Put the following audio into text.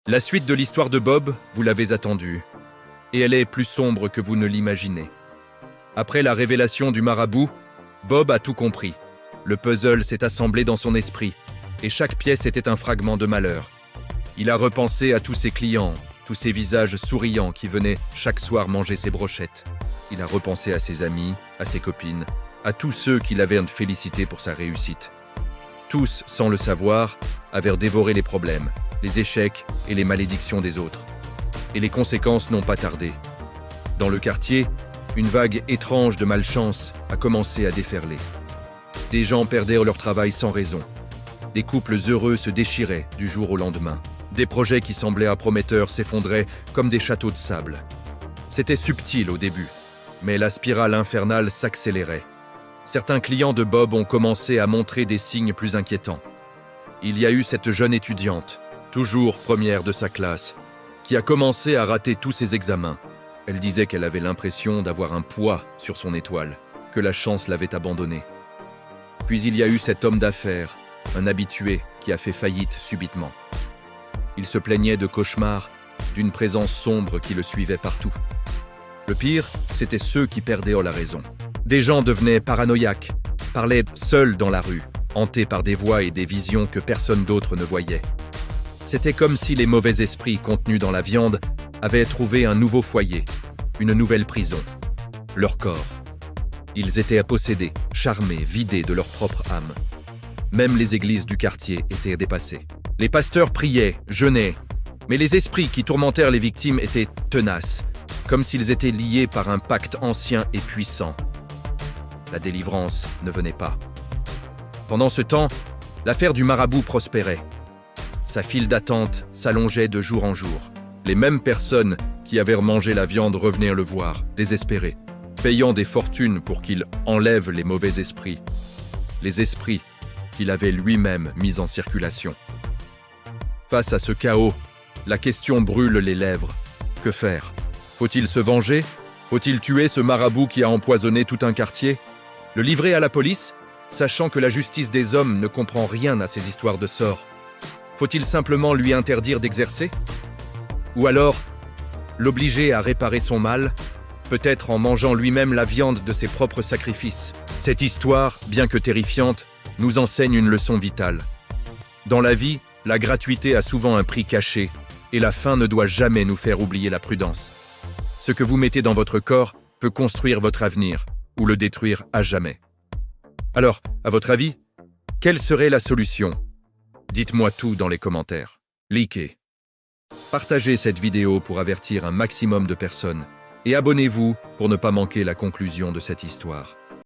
La suite de l'histoire de Bob, vous l'avez attendue, et elle est plus sombre que vous ne l'imaginez. Après la révélation du marabout, Bob a tout compris. Le puzzle s'est assemblé dans son esprit, et chaque pièce était un fragment de malheur. Il a repensé à tous ses clients, tous ces visages souriants qui venaient chaque soir manger ses brochettes. Il a repensé à ses amis, à ses copines, à tous ceux qui l'avaient félicité pour sa réussite. Tous, sans le savoir, avaient dévoré les problèmes, les échecs et les malédictions des autres. Et les conséquences n'ont pas tardé. Dans le quartier, une vague étrange de malchance a commencé à déferler. Des gens perdirent leur travail sans raison. Des couples heureux se déchiraient du jour au lendemain. Des projets qui semblaient prometteurs s'effondraient comme des châteaux de sable. C'était subtil au début, mais la spirale infernale s'accélérait. Certains clients de Bob ont commencé à montrer des signes plus inquiétants. Il y a eu cette jeune étudiante, toujours première de sa classe, qui a commencé à rater tous ses examens. Elle disait qu'elle avait l'impression d'avoir un poids sur son étoile, que la chance l'avait abandonnée. Puis il y a eu cet homme d'affaires, un habitué, qui a fait faillite subitement. Il se plaignait de cauchemars, d'une présence sombre qui le suivait partout. Le pire, c'était ceux qui perdaient la raison. Des gens devenaient paranoïaques, parlaient seuls dans la rue, hantés par des voix et des visions que personne d'autre ne voyait. C'était comme si les mauvais esprits contenus dans la viande avaient trouvé un nouveau foyer, une nouvelle prison, leur corps. Ils étaient possédés, charmés, vidés de leur propre âme. Même les églises du quartier étaient dépassées. Les pasteurs priaient, jeûnaient, mais les esprits qui tourmentèrent les victimes étaient tenaces, comme s'ils étaient liés par un pacte ancien et puissant. La délivrance ne venait pas. Pendant ce temps, l'affaire du marabout prospérait. Sa file d'attente s'allongeait de jour en jour. Les mêmes personnes qui avaient mangé la viande revenaient le voir, désespérés, payant des fortunes pour qu'il enlève les mauvais esprits. Les esprits qu'il avait lui-même mis en circulation. Face à ce chaos, la question brûle les lèvres. Que faire? Faut-il se venger? Faut-il tuer ce marabout qui a empoisonné tout un quartier? Le livrer à la police, sachant que la justice des hommes ne comprend rien à ces histoires de sorts? Faut-il simplement lui interdire d'exercer? Ou alors, l'obliger à réparer son mal, peut-être en mangeant lui-même la viande de ses propres sacrifices? Cette histoire, bien que terrifiante, nous enseigne une leçon vitale. Dans la vie, la gratuité a souvent un prix caché, et la faim ne doit jamais nous faire oublier la prudence. Ce que vous mettez dans votre corps peut construire votre avenir, ou le détruire à jamais. Alors, à votre avis, quelle serait la solution? Dites-moi tout dans les commentaires. Likez. Partagez cette vidéo pour avertir un maximum de personnes, et abonnez-vous pour ne pas manquer la conclusion de cette histoire.